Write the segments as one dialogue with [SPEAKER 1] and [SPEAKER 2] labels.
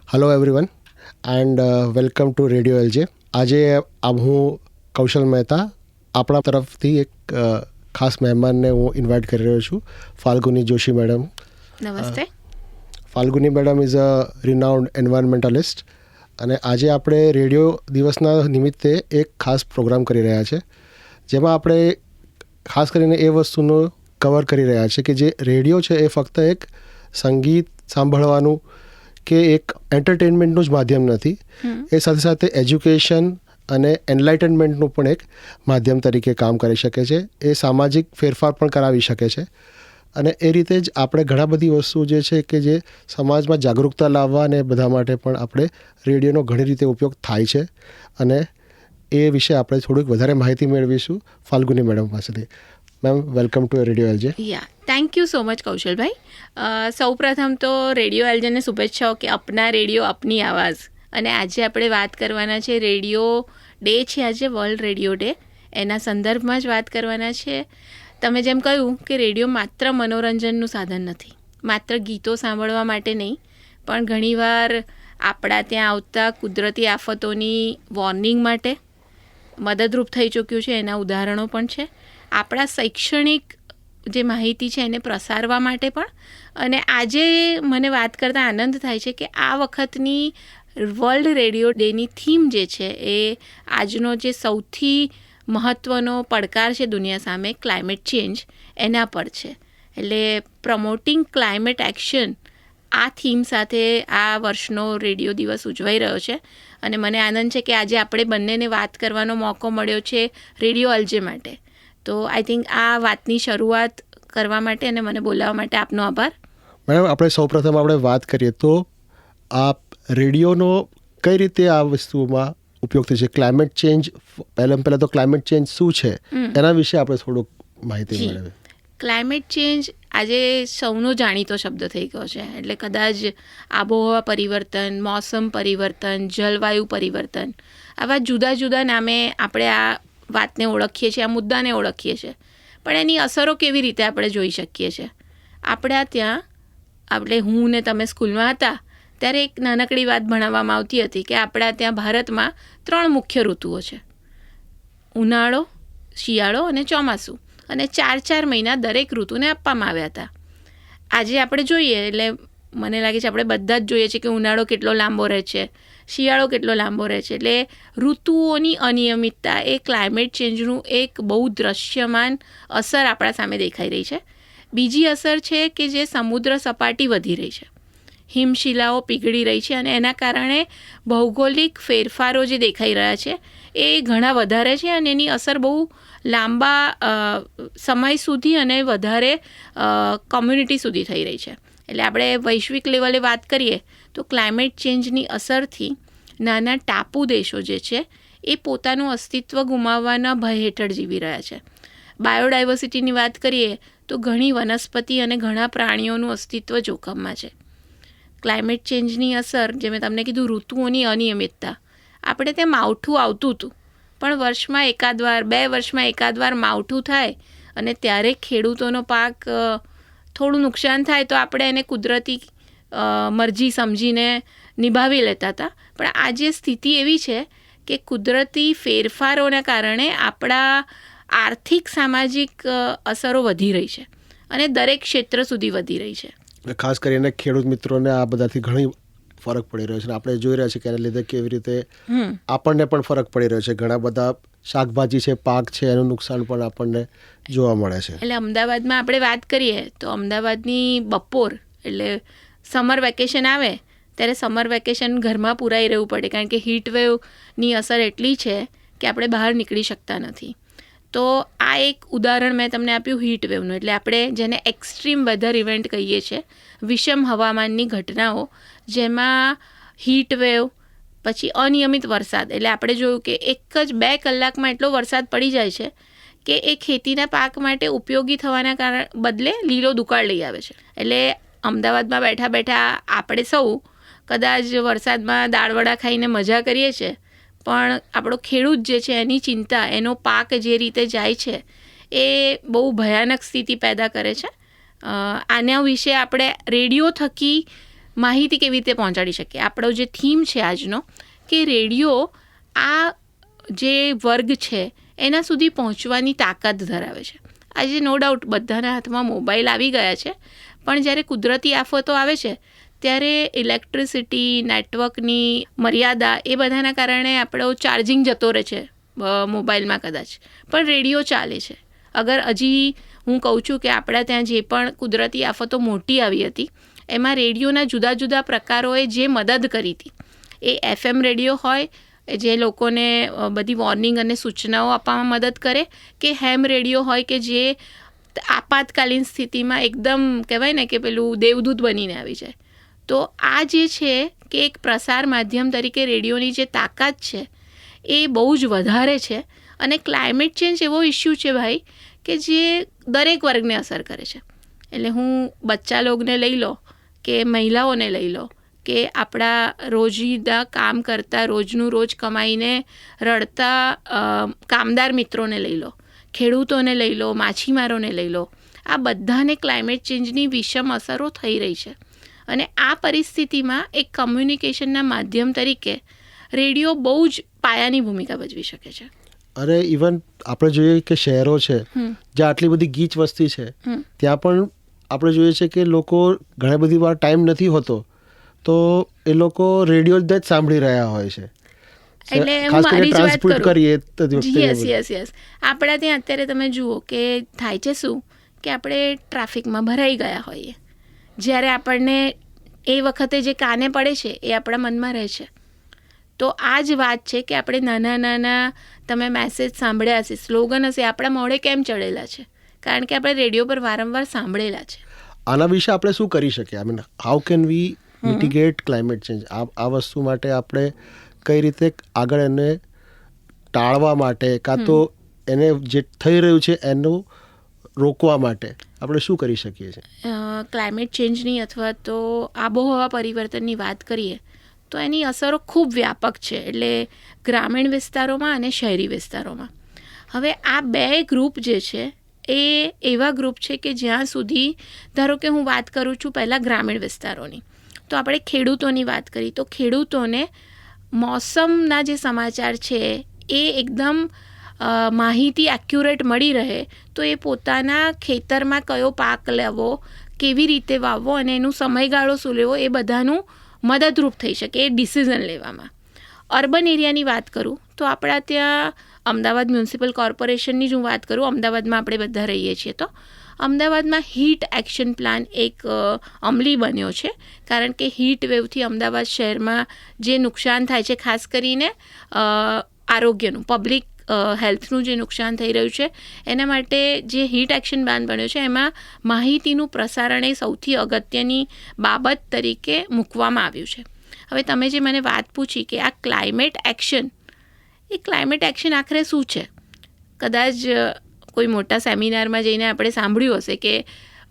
[SPEAKER 1] Hello everyone and welcome to radio LJ. આજે હું કૌશલ મહેતા આપણા તરફથી એક ખાસ મહેમાનને હું ઇન્વાઇટ કરી રહ્યો છું, ફાલ્ગુની જોશી મેડમ.
[SPEAKER 2] નમસ્તે.
[SPEAKER 1] Falguni madam is a renowned environmentalist અને આજે આપણે રેડિયો દિવસના નિમિત્તે એક ખાસ પ્રોગ્રામ કરી રહ્યા છે, જેમાં આપણે ખાસ કરીને એ વસ્તુનો કવર કરી રહ્યા છે કે જે રેડિયો છે એ ફક્ત એક સંગીત સાંભળવાનું કે એક એન્ટરટેનમેન્ટનું જ માધ્યમ નથી, એ સાથે સાથે એજ્યુકેશન અને એનલાઇટનમેન્ટનું પણ એક માધ્યમ તરીકે કામ કરી શકે છે. એ સામાજિક ફેરફાર પણ કરાવી શકે છે અને એ રીતે જ આપણે ઘણા બધી વસ્તુઓ જે છે કે જે સમાજમાં જાગૃતતા લાવવા અને બધા માટે પણ આપણે રેડિયોનો ઘણી રીતે ઉપયોગ થાય છે અને એ વિશે આપણે થોડીક વધારે માહિતી મેળવીશું ફાલ્ગુની મેડમ પાસેથી. Ma'am, welcome to radio LJ.
[SPEAKER 2] Thank you so much કૌશલભાઈ. સૌપ્રથમ તો રેડિયો એલજેને શુભેચ્છાઓ કે અપના રેડિયો અપની આવાઝ. અને આજે આપણે વાત કરવાના છે, રેડિયો ડે છે આજે, વર્લ્ડ રેડિયો ડે, એના સંદર્ભમાં જ વાત કરવાના છે. તમે જેમ કહ્યું કે રેડિયો માત્ર મનોરંજનનું સાધન નથી, માત્ર ગીતો સાંભળવા માટે નહીં, પણ ઘણીવાર આપણા ત્યાં આવતા કુદરતી આફતોની વોર્નિંગ માટે મદદરૂપ થઈ ચૂક્યું છે. એના ઉદાહરણો પણ છે. આપણા શૈક્ષણિક જે માહિતી છે એને પ્રસારવા માટે પણ. અને આજે મને વાત કરતાં આનંદ થાય છે કે આ વખતની વર્લ્ડ રેડિયો ડેની થીમ જે છે એ આજનો જે સૌથી મહત્ત્વનો પડકાર છે દુનિયા સામે, ક્લાઇમેટ ચેન્જ, એના પર છે. એટલે પ્રમોટિંગ ક્લાઇમેટ એક્શન, આ થીમ સાથે આ વર્ષનો રેડિયો દિવસ ઉજવાઈ રહ્યો છે. અને મને આનંદ છે કે આજે આપણે બંનેને વાત કરવાનો મોકો મળ્યો છે રેડિયો એલજે માટે. તો આઈ થિંક આ વાતની શરૂઆત કરવા માટે અને મને બોલાવવા માટે આપનો આભાર.
[SPEAKER 1] મેડમ, આપણે સૌપ્રથમ આપણે વાત કરીએ તો આ રેડિયોનો કઈ રીતે આ વસ્તુમાં ઉપયોગ થાય છે, ક્લાઇમેટ ચેન્જ, પહેલાં તો ક્લાઇમેટ ચેન્જ શું છે એના વિશે આપણે થોડુંક માહિતી મેળવીએ.
[SPEAKER 2] ક્લાઇમેટ ચેન્જ આજે સૌનો જાણીતો શબ્દ થઈ ગયો છે. એટલે કદાચ આબોહવા પરિવર્તન, મોસમ પરિવર્તન, જલવાયુ પરિવર્તન, આવા જુદા જુદા નામે આપણે આ વાતને ઓળખીએ છીએ, આ મુદ્દાને ઓળખીએ છીએ. પણ એની અસરો કેવી રીતે આપણે જોઈ શકીએ છીએ? આપણા ત્યાં, હું ને તમે સ્કૂલમાં હતા ત્યારે એક નાનકડી વાત ભણાવવામાં આવતી હતી કે આપણા ત્યાં ભારતમાં 3 મુખ્ય ઋતુઓ છે: ઉનાળો, શિયાળો અને ચોમાસું. અને 4 મહિના દરેક ઋતુને આપવામાં આવ્યા હતા. આજે આપણે જોઈએ એટલે મને લાગે છે આપણે બધા જ જોઈએ છીએ કે ઉનાળો કેટલો લાંબો રહે છે, શિયાળો કેટલો લાંબો રહે છે. એટલે ઋતુઓની અનિયમિતતા એ ક્લાઇમેટ ચેન્જનું એક બહુ દૃશ્યમાન અસર આપણા સામે દેખાઈ રહી છે. બીજી અસર છે કે જે સમુદ્ર સપાટી વધી રહી છે, હિમશિલાઓ પીગળી રહી છે અને એના કારણે ભૌગોલિક ફેરફારો જે દેખાઈ રહ્યા છે એ ઘણા વધારે છે અને એની અસર બહુ લાંબા સમય સુધી અને વધારે કોમ્યુનિટી સુધી થઈ રહી છે. એટલે આપણે વૈશ્વિક લેવલે વાત કરીએ તો ક્લાઇમેટ ચેન્જની અસરથી નાના ટાપુ દેશો જે છે એ પોતાનું અસ્તિત્વ ગુમાવવાના ભય હેઠળ જીવી રહ્યા છે. બાયોડાયવર્સિટીની વાત કરીએ તો ઘણી વનસ્પતિ અને ઘણા પ્રાણીઓનું અસ્તિત્વ જોખમમાં છે. ક્લાઇમેટ ચેન્જની અસર, જે મેં તમને કીધું, ઋતુઓની અનિયમિતતા. આપણે ત્યાં માવઠું આવતું હતું, પણ વર્ષમાં એકાદ વાર, 2 વર્ષમાં એકાદ વાર માવઠું થાય અને ત્યારે ખેડૂતોનો પાક થોડું નુકસાન થાય તો આપણે એને કુદરતી મરજી સમજીને નિભાવી લેતા હતા. પણ આજે સ્થિતિ એવી છે કે કુદરતી ફેરફારોના કારણે આપણા આર્થિક સામાજિક અસરો વધી રહી છે અને દરેક ક્ષેત્ર સુધી વધી રહી છે.
[SPEAKER 1] ખાસ કરીને ખેડૂત મિત્રોને આ બધાથી ઘણી ફરક પડી રહ્યો છે. આપણે જોઈ રહ્યા છીએ કે એના લીધે કેવી રીતે આપણને પણ ફરક પડી રહ્યો છે. ઘણા બધા શાકભાજી છે, પાક છે, એનું નુકસાન પણ આપણને જોવા મળે છે.
[SPEAKER 2] એટલે અમદાવાદમાં આપણે વાત કરીએ તો અમદાવાદની બપોર, એટલે સમર વેકેશન આવે ત્યારે સમર વેકેશન ઘરમાં પુરાઈ રહેવું પડે, કારણ કે હીટ વેવની અસર એટલી છે કે આપણે બહાર નીકળી શકતા નથી. તો આ એક ઉદાહરણ મેં તમને આપ્યું હીટ વેવનું. એટલે આપણે જેને એક્સ્ટ્રીમ વેધર ઇવેન્ટ કહીએ છીએ, વિષમ હવામાનની ઘટનાઓ, જેમાં હીટ વેવ, પછી અનિયમિત વરસાદ. એટલે આપણે જોયું કે એક જ 2 કલાકમાં એટલો વરસાદ પડી જાય છે કે એ ખેતીના પાક માટે ઉપયોગી થવાના બદલે લીલો દુકાળ લઈ આવે છે. એટલે અમદાવાદમાં બેઠા બેઠા આપણે સૌ કદાચ વરસાદમાં દાળવડા ખાઈને મજા કરીએ છીએ, પણ આપણો ખેડૂત જે છે એની ચિંતા, એનો પાક જે રીતે જાય છે એ બહુ ભયાનક સ્થિતિ પેદા કરે છે. આના વિશે આપણે રેડિયો થકી માહિતી કેવી રીતે પહોંચાડી શકીએ. આપણો જે થીમ છે આજનો કે રેડિયો આ જે વર્ગ છે એના સુધી પહોંચવાની તાકાત ધરાવે છે. આજે નો ડાઉટ બધાના હાથમાં મોબાઈલ આવી ગયા છે, પણ જ્યારે કુદરતી આફતો આવે છે ત્યારે ઇલેક્ટ્રિસિટી, નેટવર્કની મર્યાદા એ બધાના કારણે આપણો ચાર્જિંગ જતો રહે છે મોબાઈલમાં કદાચ, પણ રેડિયો ચાલે છે. અગર હજી હું કહું છું કે આપણા ત્યાં જે પણ કુદરતી આફતો મોટી આવી હતી એમાં રેડિયોના જુદા જુદા પ્રકારોએ જે મદદ કરી હતી, એ FM રેડિયો હોય જે લોકોને બધી વોર્નિંગ અને સૂચનાઓ આપવામાં મદદ કરે, કે હેમ રેડિયો હોય કે જે આપાતકાલીન સ્થિતિમાં એકદમ કહેવાય ને કે પેલું દેવદૂત બનીને આવી જાય. તો આ જે છે કે એક પ્રસાર માધ્યમ તરીકે રેડિયોની જે તાકાત છે એ બહુ જ વધારે છે. અને ક્લાઇમેટ ચેન્જ એવો ઇસ્યુ છે ભાઈ કે જે દરેક વર્ગને અસર કરે છે. એટલે હું બચ્ચા લોકોને લઈ લો કે મહિલાઓને લઈ લો કે આપણા રોજિંદા કામ કરતા રોજનું રોજ કમાઈને રડતા કામદાર મિત્રોને લઈ લો, ખેડૂતોને લઈ લો, માછીમારોને લઈ લો, આ બધાને ક્લાઇમેટ ચેન્જની વિષમ અસરો થઈ રહી છે. અને આ પરિસ્થિતિમાં એક કમ્યુનિકેશનના માધ્યમ તરીકે રેડિયો બહુ જ પાયાની ભૂમિકા ભજવી શકે છે.
[SPEAKER 1] અરે ઇવન આપણે જોઈએ કે શહેરો છે જ્યાં આટલી બધી ગીચ વસ્તી છે ત્યાં પણ આપણે જોઈએ છે કે લોકો ઘણી બધી વાર ટાઈમ નથી હોતો તો એ લોકો રેડિયો જ સાંભળી રહ્યા હોય છે.
[SPEAKER 2] એટલે હું મારી જ વાત કરું. યસ આપણા ત્યાં અત્યારે તમે જુઓ કે થાય છે શું કે આપણે ટ્રાફિકમાં ભરાઈ ગયા હોઈએ, જ્યારે આપણને એ વખતે જે કાને પડે છે એ આપણા મનમાં રહે છે. તો આ જ વાત છે કે આપણે નાના નાના તમે મેસેજ સાંભળ્યા હશે, સ્લોગન હશે, આપણા મોઢે કેમ ચડેલા છે? કારણ કે આપણે રેડિયો પર વારંવાર સાંભળેલા છે.
[SPEAKER 1] આના વિશે આપણે શું કરી શકીએ? I mean how can we mitigate climate change? આ વસ્તુ માટે આપણે કઈ રીતે આગળ એને ટાળવા માટે કાં તો એને જે થઈ રહ્યું છે એનું રોકવા માટે આપણે શું કરી શકીએ છીએ?
[SPEAKER 2] ક્લાઇમેટ ચેન્જની અથવા તો આબોહવા પરિવર્તનની વાત કરીએ તો એની અસરો ખૂબ વ્યાપક છે, એટલે ગ્રામીણ વિસ્તારોમાં અને શહેરી વિસ્તારોમાં. હવે આ બે ગ્રુપ જે છે એ એવા ગ્રુપ છે કે જ્યાં સુધી, ધારો કે હું વાત કરું છું પહેલાં ગ્રામીણ વિસ્તારોની, તો આપણે ખેડૂતોની વાત કરી તો ખેડૂતોને મોસમના જે સમાચાર છે એ એકદમ માહિતી એક્યુરેટ મળી રહે તો એ પોતાના ખેતરમાં કયો પાક લેવો, કેવી રીતે વાવવો અને એનું સમયગાળો શું લેવો એ બધાનું મદદરૂપ થઈ શકે એ ડિસિઝન લેવામાં. અર્બન એરિયાની વાત કરું તો આપણા ત્યાં અમદાવાદ મ્યુનિસિપલ કોર્પોરેશનની જ હું વાત કરું, અમદાવાદમાં આપણે બધા રહીએ છીએ, તો અમદાવાદમાં હીટ એક્શન પ્લાન એક અમલી બન્યો છે. કારણ કે હીટ વેવથી અમદાવાદ શહેરમાં જે નુકસાન થાય છે, ખાસ કરીને આરોગ્યનું, પબ્લિક હેલ્થનું જે નુકસાન થઈ રહ્યું છે એના માટે જે હીટ એક્શન પ્લાન બન્યો છે એમાં માહિતીનું પ્રસારણ એ સૌથી અગત્યની બાબત તરીકે મૂકવામાં આવ્યું છે. હવે તમે જે મને વાત પૂછી કે આ ક્લાઇમેટ એક્શન, એ ક્લાઇમેટ એક્શન આખરે શું છે? કદાચ કોઈ મોટા સેમિનારમાં જઈને આપણે સાંભળ્યું હશે કે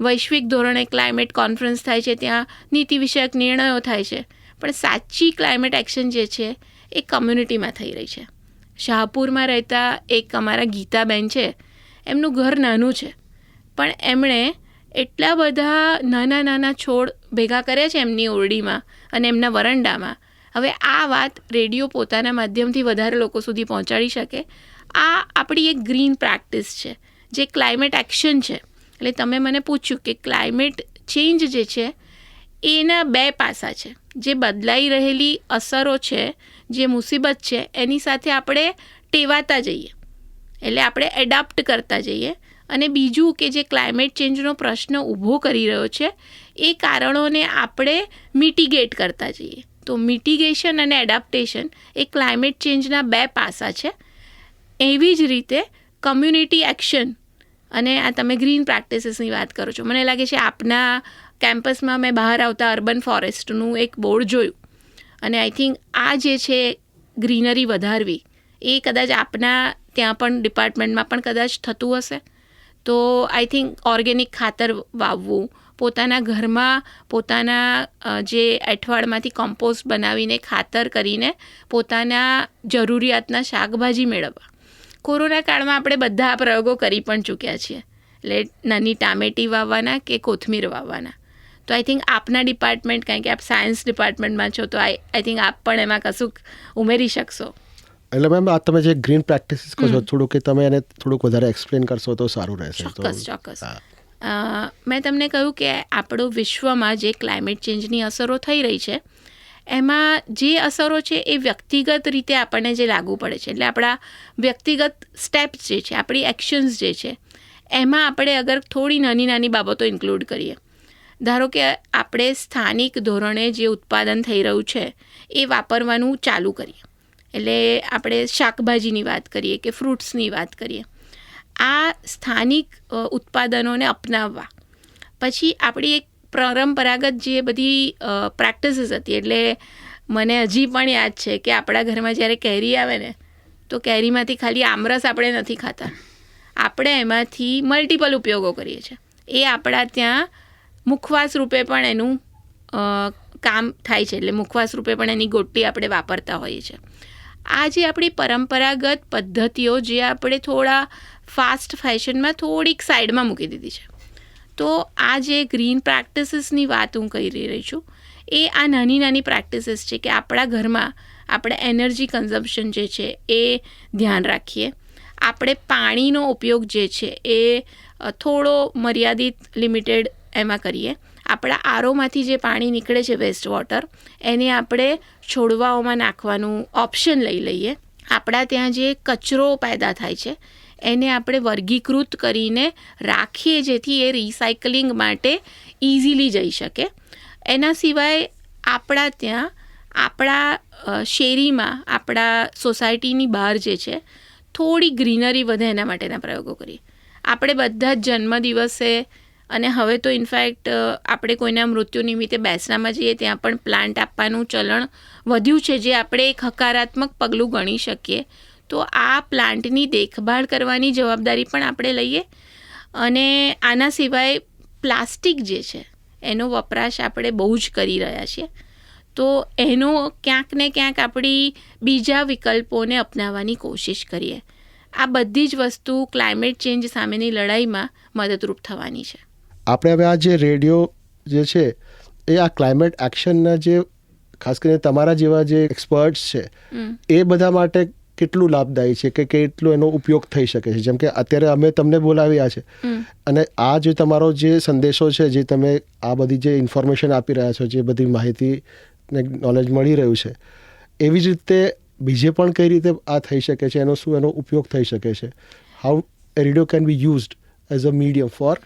[SPEAKER 2] વૈશ્વિક ધોરણે ક્લાઇમેટ કોન્ફરન્સ થાય છે, ત્યાં નીતિ વિષયક નિર્ણયો થાય છે, પણ સાચી ક્લાઇમેટ એક્શન જે છે એ કમ્યુનિટીમાં થઈ રહી છે. શાહપુરમાં રહેતા એક અમારા ગીતાબેન છે, એમનું ઘર નાનું છે પણ એમણે એટલા બધા નાના નાના છોડ ભેગા કર્યા છે એમની ઓરડીમાં અને એમના વરંડામાં. હવે આ વાત રેડિયો પોતાના માધ્યમથી વધારે લોકો સુધી પહોંચાડી શકે. આ આપણી એક ગ્રીન પ્રેક્ટિસ છે જે ક્લાઇમેટ એક્શન છે. એટલે તમે મને પૂછ્યું કે ક્લાઇમેટ ચેન્જ જે છે એના બે પાસા છે. જે બદલાઈ રહેલી અસરો છે, જે મુસીબત છે, એની સાથે આપણે ટેવાતા જઈએ, એટલે આપણે એડાપ્ટ કરતા જઈએ. અને બીજું કે જે ક્લાઇમેટ ચેન્જનો પ્રશ્ન ઊભો કરી રહ્યો છે એ કારણોને આપણે મિટિગેટ કરતા જઈએ. તો મિટિગેશન અને એડાપ્ટેશન એ ક્લાઇમેટ ચેન્જના બે પાસા છે. એવી જ રીતે કમ્યુનિટી એક્શન અને આ તમે ગ્રીન પ્રેક્ટિસીસની વાત કરો છો, મને લાગે છે આપના કેમ્પસમાં મેં બહાર આવતા અર્બન ફોરેસ્ટનું એક બોર્ડ જોયું અને આઈ થિંક આ જે છે ગ્રીનરી વધારવી એ કદાચ આપના ત્યાં પણ ડિપાર્ટમેન્ટમાં પણ કદાચ થતું હશે. તો આઈ થિંક ઓર્ગેનિક ખાતર વાવવું, પોતાના ઘરમાં પોતાના જે એઠવાડમાંથી કમ્પોસ્ટ બનાવીને ખાતર કરીને પોતાના જરૂરિયાતના શાકભાજી મેળવવા. કોરોના કાળમાં આપણે બધા આ પ્રયોગો કરી પણ ચૂક્યા છીએ, એટલે નાની ટામેટી વાવવાના કે કોથમીર વાવવાના. તો આઈ થિંક આપના ડિપાર્ટમેન્ટ, કારણ કે આપ સાયન્સ ડિપાર્ટમેન્ટમાં છો, તો આઈ થિંક આપ પણ એમાં કશુંક ઉમેરી શકશો.
[SPEAKER 1] એટલે મેમ આ તમે જે ગ્રીન પ્રેક્ટિસીસ કહો છો થોડુંક કે તમે એને થોડુંક વધારે એક્સપ્લેન કરશો તો સારું રહેશે.
[SPEAKER 2] ચોક્કસ. મેં તમને કહ્યું કે આપણો વિશ્વમાં જે ક્લાઇમેટ ચેન્જની અસરો થઈ રહી છે એમાં જે અસરો છે એ વ્યક્તિગત રીતે આપણને જે લાગુ પડે છે, એટલે આપણા વ્યક્તિગત સ્ટેપ્સ જે છે, આપણી એક્શન્સ જે છે, એમાં આપણે અગર થોડી નાની બાબતો ઇન્ક્લુડ કરીએ, ધારો કે આપણે સ્થાનિક ધોરણે જે ઉત્પાદન થઈ રહ્યું છે એ વાપરવાનું ચાલુ કરીએ, એટલે આપણે શાકભાજીની વાત કરીએ કે ફ્રૂટ્સની વાત કરીએ, આ સ્થાનિક ઉત્પાદનોને અપનાવવા. પછી આપણી એક પરંપરાગત જે બધી પ્રેક્ટિસીસ હતી, એટલે મને હજી પણ યાદ છે કે આપણા ઘરમાં જ્યારે કેરી આવે ને તો કેરીમાંથી ખાલી આમરસ આપણે નથી ખાતા, આપણે એમાંથી મલ્ટિપલ ઉપયોગો કરીએ છીએ. એ આપણા ત્યાં મુખવાસ રૂપે પણ એનું કામ થાય છે, એટલે મુખવાસ રૂપે પણ એની ગોટલી આપણે વાપરતા હોઈએ છીએ. આ જે આપણી પરંપરાગત પદ્ધતિઓ જે આપણે થોડા ફાસ્ટ ફેશનમાં થોડીક સાઈડમાં મૂકી દીધી છે, તો આ જે ગ્રીન પ્રેક્ટિસીસની વાત હું કરી રહી છું એ આ નાની પ્રેક્ટિસીસ છે કે આપણા ઘરમાં આપણે એનર્જી કન્ઝમ્પશન જે છે એ ધ્યાન રાખીએ, આપણે પાણીનો ઉપયોગ જે છે એ થોડો મર્યાદિત લિમિટેડ એમાં કરીએ, આપણા આરોમાંથી જે પાણી નીકળે છે વેસ્ટ વોટર એને આપણે છોડવાઓમાં નાખવાનું ઓપ્શન લઈ લઈએ, આપણા ત્યાં જે કચરો પેદા થાય છે એને આપણે વર્ગીકૃત કરીને રાખીએ જેથી એ રિસાયકલિંગ માટે ઇઝીલી જઈ શકે. એના સિવાય આપણા ત્યાં આપણા શેરીમાં, આપણા સોસાયટીની બહાર જે છે થોડી ગ્રીનરી વધે એના માટેના પ્રયોગો કરીએ. આપણે બધા જ જન્મદિવસે અને હવે તો ઇનફેક્ટ આપણે કોઈના મૃત્યુ નિમિત્તે બેસણામાં જઈએ ત્યાં પણ પ્લાન્ટ આપવાનું ચલણ વધ્યું છે, જે આપણે એક હકારાત્મક પગલું ગણી શકીએ. તો આ પ્લાન્ટની દેખભાળ કરવાની જવાબદારી પણ આપણે લઈએ. અને આના સિવાય પ્લાસ્ટિક જે છે એનો વપરાશ આપણે બહુ જ કરી રહ્યા છીએ, તો એનો ક્યાંક ને ક્યાંક આપણી બીજા વિકલ્પોને અપનાવવાની કોશિશ કરીએ. આ બધી જ વસ્તુ ક્લાઇમેટ ચેન્જ સામેની લડાઈમાં મદદરૂપ થવાની છે.
[SPEAKER 1] આપણે હવે આ જે રેડિયો જે છે એ આ ક્લાઇમેટ એક્શનના જે ખાસ કરીને તમારા જેવા જે એક્સપર્ટ્સ છે એ બધા માટે કેટલું લાભદાયી છે કે કેટલો એનો ઉપયોગ થઈ શકે છે? જેમ કે અત્યારે અમે તમને બોલાવ્યા છે અને આ જે તમારો જે સંદેશો છે, જે તમે આ બધી જે ઇન્ફોર્મેશન આપી રહ્યા છો, જે બધી માહિતી ને નોલેજ મળી રહ્યું છે, એવી જ રીતે બીજે પણ કઈ રીતે આ થઈ શકે છે, એનો ઉપયોગ થઈ શકે છે? How radio can be used as a medium for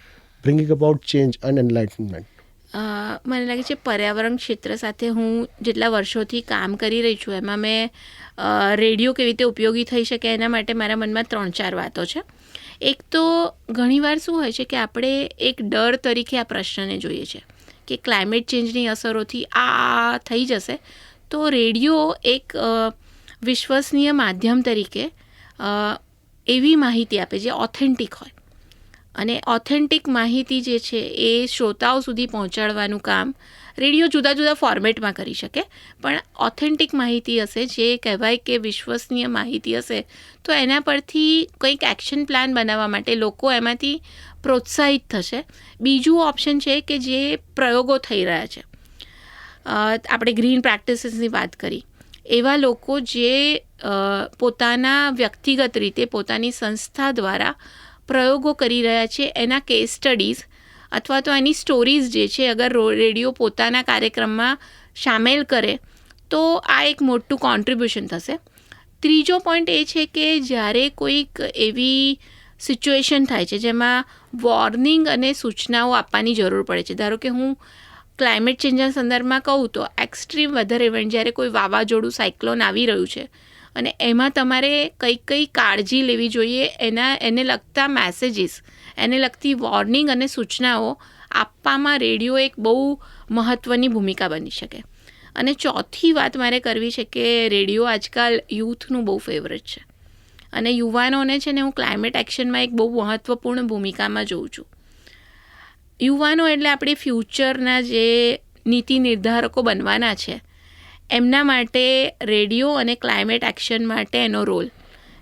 [SPEAKER 1] bringing about change and enlightenment?
[SPEAKER 2] મને લાગે છે પર્યાવરણ ક્ષેત્ર સાથે હું જેટલા વર્ષોથી કામ કરી રહી છું એમાં મેં રેડિયો કેવી રીતે ઉપયોગી થઈ શકે એના માટે મારા મનમાં 3-4 વાતો છે. એક તો ઘણીવાર શું હોય છે કે આપણે એક ડર તરીકે આ પ્રશ્નને જોઈએ છે કે ક્લાઇમેટ ચેન્જની અસરોથી આ થઈ જશે, તો રેડિયો એક વિશ્વસનીય માધ્યમ તરીકે એવી માહિતી આપે જે ઓથેન્ટિક હોય, અને ઓથેન્ટિક માહિતી જે છે એ શ્રોતાઓ સુધી પહોંચાડવાનું કામ રેડિયો જુદા જુદા ફોર્મેટમાં કરી શકે, પણ ઓથેન્ટિક માહિતી હશે, જે કહેવાય કે વિશ્વસનીય માહિતી હશે, તો એના પરથી કંઈક એક્શન પ્લાન બનાવવા માટે લોકો એમાંથી પ્રોત્સાહિત થશે. બીજું ઓપ્શન છે કે જે પ્રયોગો થઈ રહ્યા છે, આપણે ગ્રીન પ્રેક્ટિસીસની વાત કરી, એવા લોકો જે પોતાના વ્યક્તિગત રીતે પોતાની સંસ્થા દ્વારા પ્રયોગો કરી રહ્યા છે, એના કેસ સ્ટડીઝ અથવા તો એની સ્ટોરીઝ જે છે અગર રેડિયો પોતાના કાર્યક્રમમાં સામેલ કરે તો આ એક મોટું કોન્ટ્રીબ્યુશન થશે. ત્રીજો પોઈન્ટ એ છે કે જ્યારે કોઈક એવી સિચ્યુએશન થાય છે જેમાં વોર્નિંગ અને સૂચનાઓ આપવાની જરૂર પડે છે, ધારો કે હું ક્લાઇમેટ ચેન્જના સંદર્ભમાં કહું તો એક્સ્ટ્રીમ વેધર ઇવેન્ટ, જ્યારે કોઈ વાવાઝોડું, સાયક્લોન આવી રહ્યું છે અને એમાં તમારે કઈ કાળજી લેવી જોઈએ, એને લગતા મેસેજીસ, એને લગતી વોર્નિંગ અને સૂચનાઓ આપવામાં રેડિયો એક બહુ મહત્ત્વની ભૂમિકા બની શકે. અને ચોથી વાત મારે કરવી છે કે રેડિયો આજકાલ યુથનું બહુ ફેવરેટ છે, અને યુવાનોને છે ને હું ક્લાઇમેટ એક્શનમાં એક બહુ મહત્ત્વપૂર્ણ ભૂમિકામાં જોઉં છું. યુવાનો એટલે આપણી ફ્યુચરના જે નીતિ નિર્ધારકો બનવાના છે, એમના માટે રેડિયો અને ક્લાઇમેટ એક્શન માટે એનો રોલ,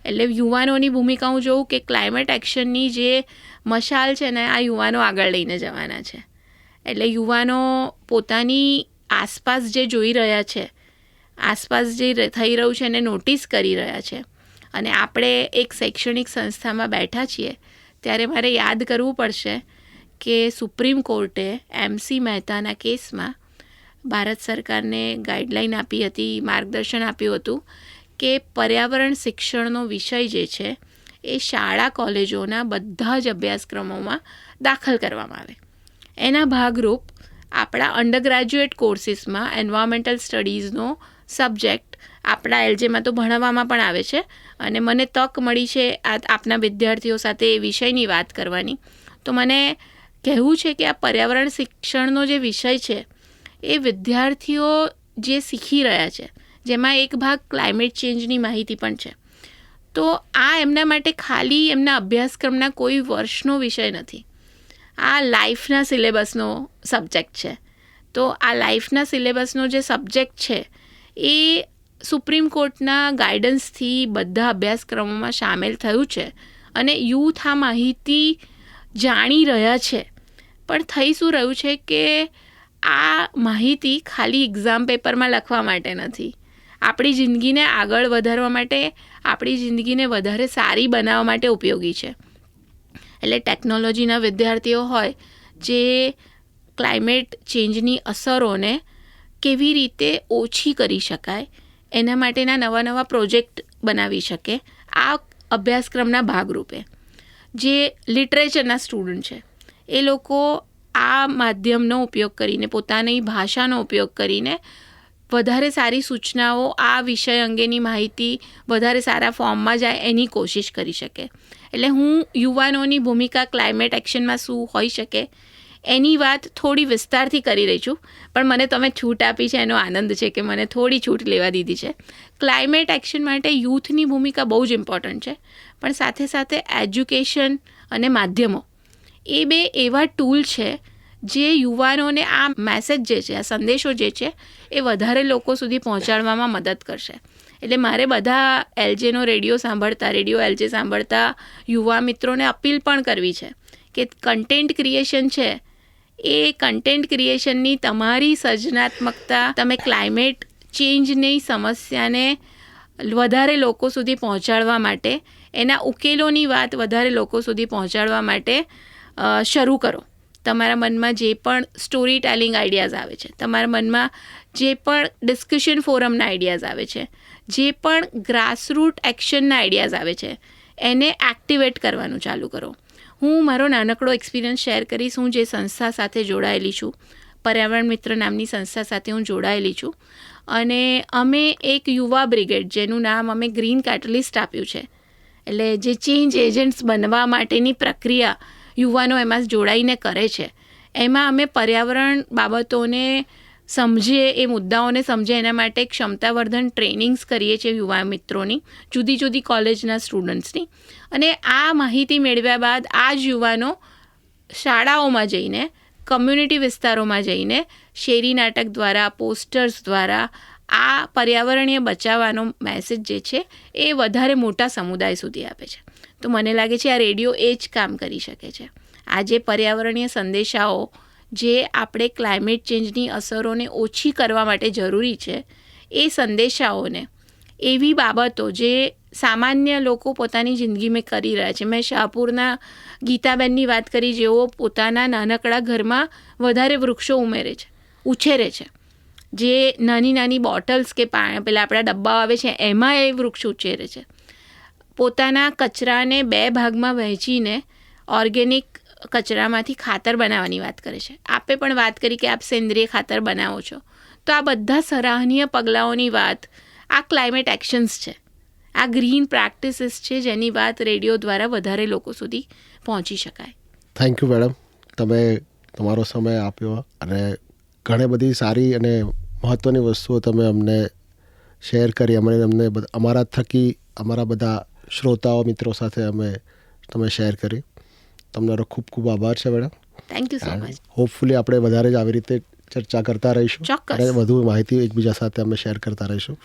[SPEAKER 2] એટલે યુવાનોની ભૂમિકા હું જોઉં કે ક્લાઇમેટ એક્શનની જે મશાલ છે ને આ યુવાનો આગળ લઈને જવાના છે. એટલે યુવાનો પોતાની આસપાસ જે જોઈ રહ્યા છે, આસપાસ જે થઈ રહ્યું છે એને નોટિસ કરી રહ્યા છે. અને આપણે એક શૈક્ષણિક સંસ્થામાં બેઠા છીએ ત્યારે મારે યાદ કરવું પડશે કે સુપ્રીમ કોર્ટે MC મહેતાના કેસમાં ભારત સરકારને ગાઈડલાઈન આપી હતી, માર્ગદર્શન આપ્યું હતું કે પર્યાવરણ શિક્ષણનો વિષય જે છે એ શાળા કોલેજોના બધા જ અભ્યાસક્રમોમાં દાખલ કરવામાં આવે. એના ભાગરૂપ આપણા અંડર ગ્રેજ્યુએટ કોર્સિસમાં એન્વાયરમેન્ટલ સ્ટડીઝનો સબ્જેક્ટ આપણા LJમાં તો ભણાવવામાં પણ આવે છે. અને મને તક મળી છે આપના વિદ્યાર્થીઓ સાથે એ વિષયની વાત કરવાની. તો મને કહેવું છે કે આ પર્યાવરણ શિક્ષણનો જે વિષય છે એ વિદ્યાર્થીઓ જે શીખી રહ્યા છે, જેમાં એક ભાગ ક્લાઇમેટ ચેન્જની માહિતી પણ છે, તો આ એમના માટે ખાલી એમના અભ્યાસક્રમના કોઈ વર્ષનો વિષય નથી. આ લાઈફના સિલેબસનો સબ્જેક્ટ છે. તો આ લાઈફના સિલેબસનો જે સબ્જેક્ટ છે એ સુપ્રીમ કોર્ટના ગાઈડન્સથી બધા અભ્યાસક્રમોમાં સામેલ થયું છે અને યુથ આ માહિતી જાણી રહ્યા છે. પણ થઈ શું રહ્યું છે કે આ માહિતી ખાલી એક્ઝામ પેપરમાં લખવા માટે નથી, આપણી જિંદગીને આગળ વધારવા માટે, આપણી જિંદગીને વધારે સારી બનાવવા માટે ઉપયોગી છે. એટલે ટેકનોલોજીના વિદ્યાર્થીઓ હોય જે ક્લાઇમેટ ચેન્જની અસરોને કેવી રીતે ઓછી કરી શકાય એના માટેના નવા નવા પ્રોજેક્ટ બનાવી શકે, આ અભ્યાસક્રમના ભાગરૂપે. જે લિટરેચરના સ્ટુડન્ટ છે એ લોકો આ માધ્યમનો ઉપયોગ કરીને, પોતાની ભાષાનો ઉપયોગ કરીને વધારે સારી સૂચનાઓ, આ વિષય અંગેની માહિતી વધારે સારા ફોર્મમાં જાય એની કોશિશ કરી શકે. એટલે હું યુવાનોની ભૂમિકા ક્લાઇમેટ એક્શનમાં શું હોઈ શકે એની વાત થોડી વિસ્તારથી કરી રહી છું. પણ મને તમે છૂટ આપી છે એનો આનંદ છે કે મને થોડી છૂટ લેવા દીધી છે. ક્લાઇમેટ એક્શન માટે યુથની ભૂમિકા બહુ જ ઇમ્પોર્ટન્ટ છે, પણ સાથે સાથે એજ્યુકેશન અને માધ્યમો એ બે એવા ટૂલ છે જે યુવાનોને આ મેસેજ જે છે, આ સંદેશો જે છે એ વધારે લોકો સુધી પહોંચાડવામાં મદદ કરશે. એટલે મારે બધા LJનો રેડિયો LJ સાંભળતા યુવા મિત્રોને અપીલ પણ કરવી છે કે કન્ટેન્ટ ક્રિએશન છે એ કન્ટેન્ટ ક્રિએશનની તમારી સર્જનાત્મકતા તમે ક્લાઇમેટ ચેન્જની સમસ્યાને વધારે લોકો સુધી પહોંચાડવા માટે, એના ઉકેલોની વાત વધારે લોકો સુધી પહોંચાડવા માટે શરૂ કરો. તમારા મનમાં જે પણ સ્ટોરી ટેલિંગ આઈડિયાઝ આવે છે, તમારા મનમાં જે પણ ડિસ્કશન ફોરમના આઈડિયાઝ આવે છે, જે પણ ગ્રાસરૂટ એક્શનના આઈડિયાઝ આવે છે, એને એક્ટિવેટ કરવાનું ચાલુ કરો. હું મારો નાનકડો એક્સપિરિયન્સ શેર કરીશ. હું જે સંસ્થા સાથે જોડાયેલી છું, પર્યાવરણ મિત્ર નામની સંસ્થા સાથે હું જોડાયેલી છું, અને અમે એક યુવા બ્રિગેડ, જેનું નામ અમે ગ્રીન કેટલિસ્ટ આપ્યું છે, એટલે જે ચેન્જ એજન્ટ્સ બનવા માટેની પ્રક્રિયા યુવાનો એમાં જોડાઈને કરે છે, એમાં અમે પર્યાવરણ બાબતોને સમજે, એ મુદ્દાઓને સમજે એના માટે ક્ષમતાવર્ધન ટ્રેનિંગ્સ કરીએ છીએ યુવા મિત્રોની, જુદી જુદી કોલેજના સ્ટુડન્ટ્સની. અને આ માહિતી મેળવ્યા બાદ આ જ યુવાનો શાળાઓમાં જઈને, કમ્યુનિટી વિસ્તારોમાં જઈને શેરી નાટક દ્વારા, પોસ્ટર્સ દ્વારા આ પર્યાવરણીય બચાવવાનો મેસેજ જે છે એ વધારે મોટા સમુદાય સુધી આપે છે. તો મને લાગે છે આ રેડિયો એ જ કામ કરી શકે છે. આજે પર્યાવરણીય સંદેશાઓ જે આપણે ક્લાઇમેટ ચેન્જની અસરોને ઓછી કરવા માટે જરૂરી છે, એ સંદેશાઓને, એવી બાબતો જે સામાન્ય લોકો પોતાની જિંદગીમાં કરી રહ્યા છે. મેં શાહપુરના ગીતાબેનની વાત કરી, જેઓ પોતાના નાનકડા ઘરમાં વધારે વૃક્ષો ઉછેરે છે. જે નાની નાની બોટલ્સ કે પેલા આપણા ડબ્બા આવે છે એમાં એ વૃક્ષ ઉછેરે છે. પોતાના કચરાને 2 ભાગમાં વહેંચીને ઓર્ગેનિક કચરામાંથી ખાતર બનાવવાની વાત કરે છે. આપે પણ વાત કરી કે આપ સેન્દ્રિય ખાતર બનાવો છો. તો આ બધા સરાહનીય પગલાઓની વાત આ ક્લાઇમેટ એક્શન્સ છે, આ ગ્રીન પ્રેક્ટિસીસ છે, જેની વાત રેડિયો દ્વારા વધારે લોકો સુધી પહોંચી શકાય.
[SPEAKER 1] થેન્ક યુ મેડમ, તમે તમારો સમય આપ્યો અને ઘણી બધી સારી અને મહત્ત્વની વસ્તુઓ તમે અમને શેર કરી. અમને અમારા થકી અમારા બધા શ્રોતાઓ મિત્રો સાથે તમે શેર કરી. તમારો ખૂબ ખૂબ આભાર છે madam.
[SPEAKER 2] Thank you so much.
[SPEAKER 1] Hopefully આપણે વધારે જ આવી રીતે ચર્ચા કરતા રહીશું
[SPEAKER 2] ચોક્કસ.
[SPEAKER 1] અને વધુ માહિતી એકબીજા સાથે અમે શેર કરતા રહીશું.